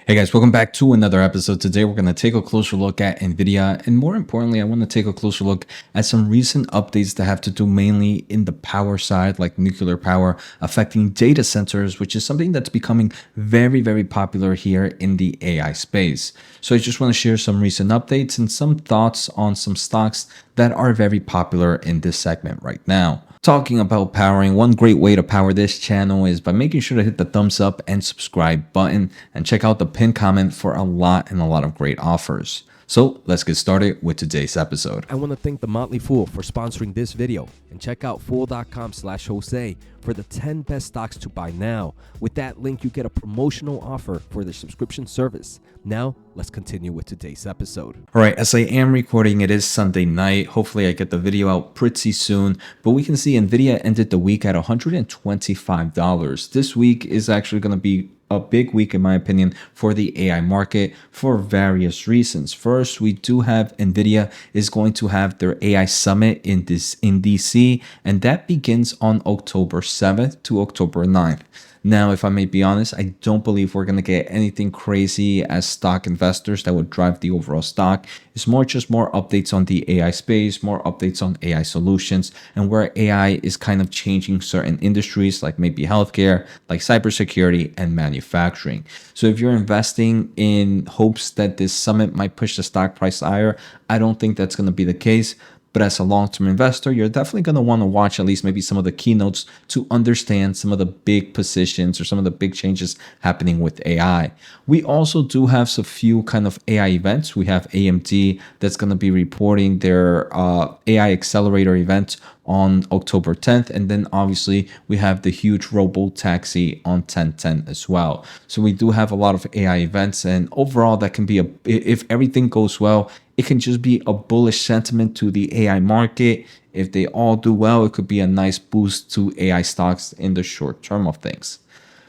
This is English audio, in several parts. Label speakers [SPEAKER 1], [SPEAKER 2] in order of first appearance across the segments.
[SPEAKER 1] Hey guys, welcome back to another episode. Today we're going to take a closer look at Nvidia, and more importantly, I want to take a closer look at some recent updates that have to do mainly in the power side, like nuclear power, affecting data centers, which is something that's becoming very popular here in the AI space. So I just want to share some recent updates and some thoughts on some stocks that are very popular in this segment right now. Talking about powering, one great way to power this channel is by making sure to hit the thumbs up and subscribe button and check out the pinned comment for a lot of great offers. So let's get started with today's episode.
[SPEAKER 2] I want to thank The Motley Fool for sponsoring this video, and check out fool.com/Jose for the 10 best stocks to buy now. With that link, you get a promotional offer for the subscription service. Now, let's continue with today's episode.
[SPEAKER 1] All right, as I am recording, it is Sunday night. Hopefully I get the video out pretty soon, but we can see Nvidia ended the week at $125. This week is actually going to be a big week, in my opinion, for the AI market for various reasons. First, we do have Nvidia is going to have their AI summit in DC, and that begins on October 7th to October 9th. Now, if I may be honest, I don't believe we're going to get anything crazy as stock investors that would drive the overall stock. It's just more updates on the AI space, more updates on AI solutions, and where AI is kind of changing certain industries like maybe healthcare, like cybersecurity and manufacturing. So if you're investing in hopes that this summit might push the stock price higher, I don't think that's going to be the case. But as a long-term investor, you're definitely going to want to watch at least maybe some of the keynotes to understand some of the big positions or some of the big changes happening with AI. We also do have a few kind of AI events. We have AMD that's going to be reporting their AI accelerator event on October 10th. And then obviously we have the huge robo taxi on 10/10 as well. So we do have a lot of AI events, and overall that can be if everything goes well, it can just be a bullish sentiment to the AI market. If they all do well, it could be a nice boost to AI stocks in the short term of things.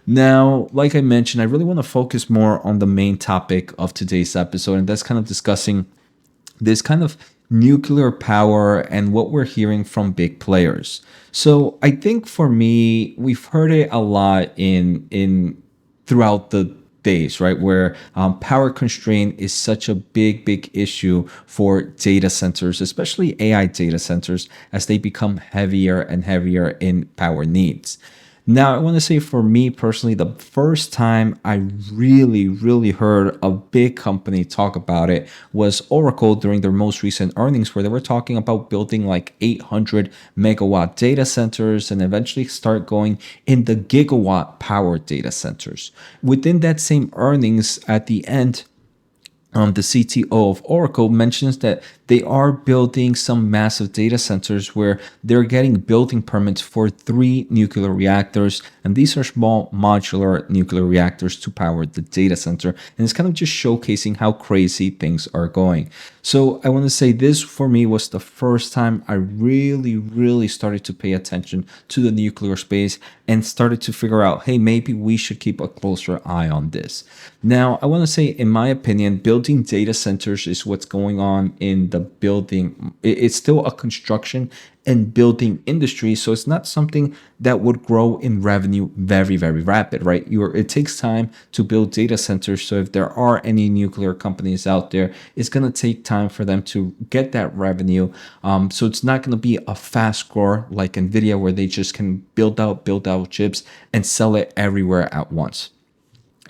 [SPEAKER 1] Now, like I mentioned, I really want to focus more on the main topic of today's episode, and that's kind of discussing this kind of nuclear power and what we're hearing from big players. So I think for me, we've heard it a lot in throughout the days, right? Where power constraint is such a big issue for data centers, especially AI data centers, as they become heavier and heavier in power needs. Now, I want to say for me personally, the first time I really heard a big company talk about it was Oracle during their most recent earnings, where they were talking about building like 800 megawatt data centers and eventually start going in the gigawatt power data centers. Within that same earnings at the end, the CTO of Oracle mentions that they are building some massive data centers where they're getting building permits for 3 nuclear reactors. And these are small modular nuclear reactors to power the data center. And it's kind of just showcasing how crazy things are going. So I want to say this for me was the first time I really started to pay attention to the nuclear space and started to figure out, hey, maybe we should keep a closer eye on this. Now, I want to say, in my opinion, building data centers is what's going on in the building. It's still a construction and building industry, so it's not something that would grow in revenue very rapid, right? It takes time to build data centers. So if there are any nuclear companies out there, it's going to take time for them to get that revenue. So it's not going to be a fast grower like Nvidia, where they just can build out chips and sell it everywhere at once.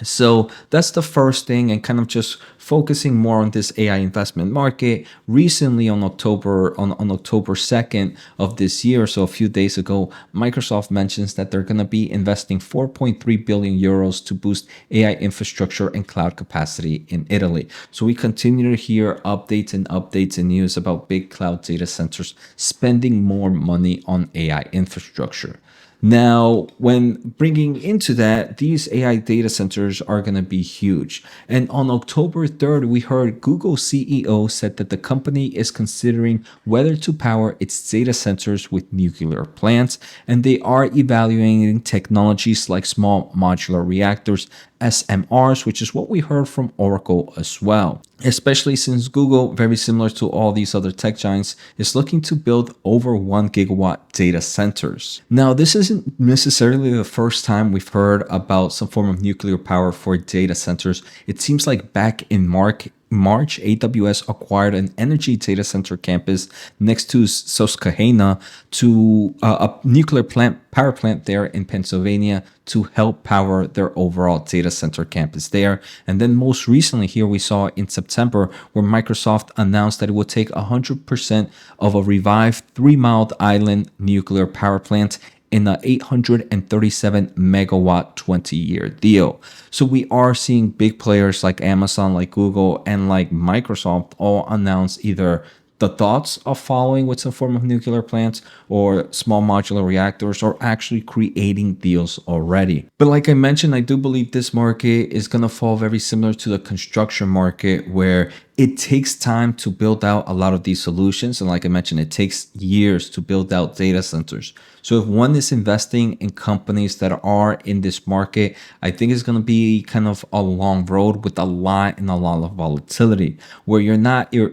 [SPEAKER 1] So that's the first thing, and kind of just focusing more on this AI investment market. Recently on October 2nd of this year, so a few days ago, Microsoft mentions that they're going to be investing 4.3 billion euros to boost AI infrastructure and cloud capacity in Italy. So we continue to hear updates and news about big cloud data centers spending more money on AI infrastructure. Now, when bringing into that, these AI data centers are going to be huge. And on October 3rd, we heard Google CEO said that the company is considering whether to power its data centers with nuclear plants, and they are evaluating technologies like small modular reactors, SMRs, which is what we heard from Oracle as well. Especially since Google, very similar to all these other tech giants, is looking to build over 1 gigawatt data centers. Now, this is isn't necessarily the first time we've heard about some form of nuclear power for data centers. It seems like back in March, AWS acquired an energy data center campus next to Susquehanna to a nuclear power plant there in Pennsylvania to help power their overall data center campus there. And then most recently here we saw in September where Microsoft announced that it would take 100% of a revived 3 Mile Island nuclear power plant in an 837 megawatt 20-year deal. So we are seeing big players like Amazon, like Google, and like Microsoft all announce either the thoughts of following with some form of nuclear plants or small modular reactors, or actually creating deals already. But like I mentioned, I do believe this market is going to fall very similar to the construction market, where it takes time to build out a lot of these solutions. And like I mentioned, it takes years to build out data centers. So if one is investing in companies that are in this market, I think it's going to be kind of a long road with a lot of volatility, where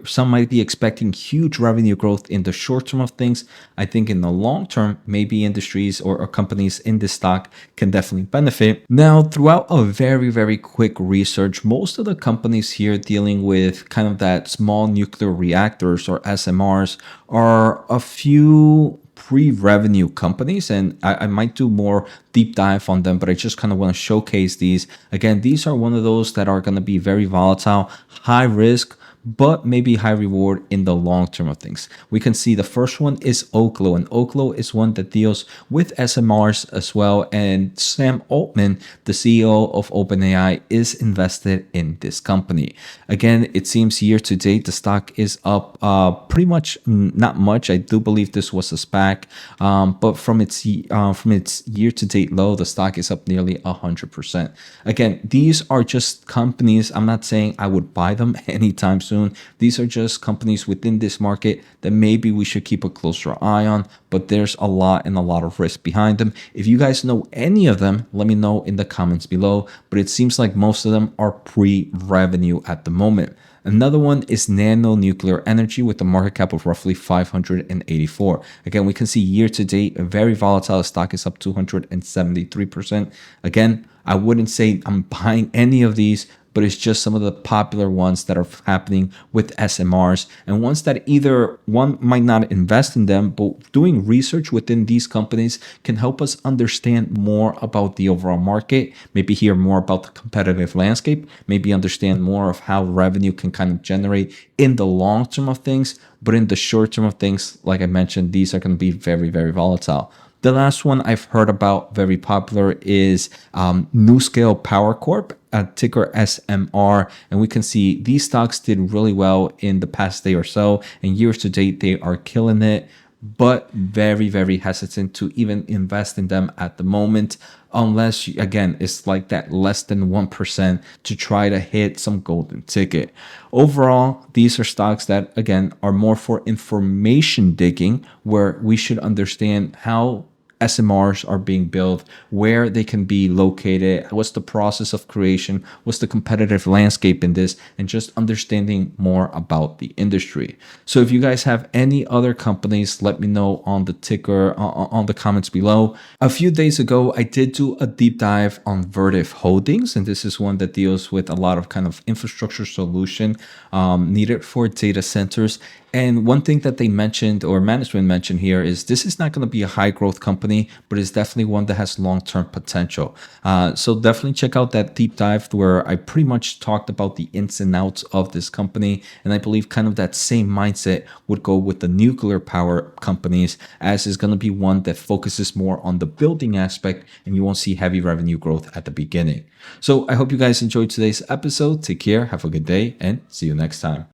[SPEAKER 1] some might be expecting huge revenue growth in the short term of things. I think in the long term, maybe industries or companies in this stock can definitely benefit. Now, throughout a very, very quick research, most of the companies here dealing with kind of that small nuclear reactors or SMRs are a few pre-revenue companies, and I might do more deep dive on them, but I just kind of want to showcase these. Again, these are one of those that are going to be very volatile, high risk, but maybe high reward in the long term of things. We can see the first one is Oklo, and Oklo is one that deals with SMRs as well. And Sam Altman, the CEO of OpenAI, is invested in this company. Again, it seems year to date the stock is up pretty much, not much. I do believe this was a SPAC, but from its year to date low, the stock is up nearly 100%. Again, these are just companies. I'm not saying I would buy them anytime soon. These are just companies within this market that maybe we should keep a closer eye on, but there's a lot of risk behind them. If you guys know any of them, let me know in the comments below, but it seems like most of them are pre-revenue at the moment. Another one is Nano Nuclear Energy with a market cap of roughly 584. Again, we can see year to date, a very volatile stock is up 273%. Again, I wouldn't say I'm buying any of these, but it's just some of the popular ones that are happening with SMRs, and ones that either one might not invest in them, but doing research within these companies can help us understand more about the overall market, maybe hear more about the competitive landscape, maybe understand more of how revenue can kind of generate in the long term of things. But in the short term of things, like I mentioned, these are going to be very, very volatile. The last one I've heard about, very popular, is NuScale Power Corp, ticker SMR. And we can see these stocks did really well in the past day or so. And years to date, they are killing it, but very, very hesitant to even invest in them at the moment, unless, again, it's like that less than 1% to try to hit some golden ticket. Overall, these are stocks that, again, are more for information digging, where we should understand how SMRs are being built, where they can be located, what's the process of creation, what's the competitive landscape in this, and just understanding more about the industry. So if you guys have any other companies, let me know on the ticker, on the comments below. A few days ago, I did do a deep dive on Vertiv Holdings, and this is one that deals with a lot of kind of infrastructure solution needed for data centers. And one thing that they mentioned, or management mentioned here, is this is not going to be a high growth company, but it's definitely one that has long-term potential. So definitely check out that deep dive where I pretty much talked about the ins and outs of this company. And I believe kind of that same mindset would go with the nuclear power companies, as is going to be one that focuses more on the building aspect, and you won't see heavy revenue growth at the beginning. So I hope you guys enjoyed today's episode. Take care, have a good day, and see you next time.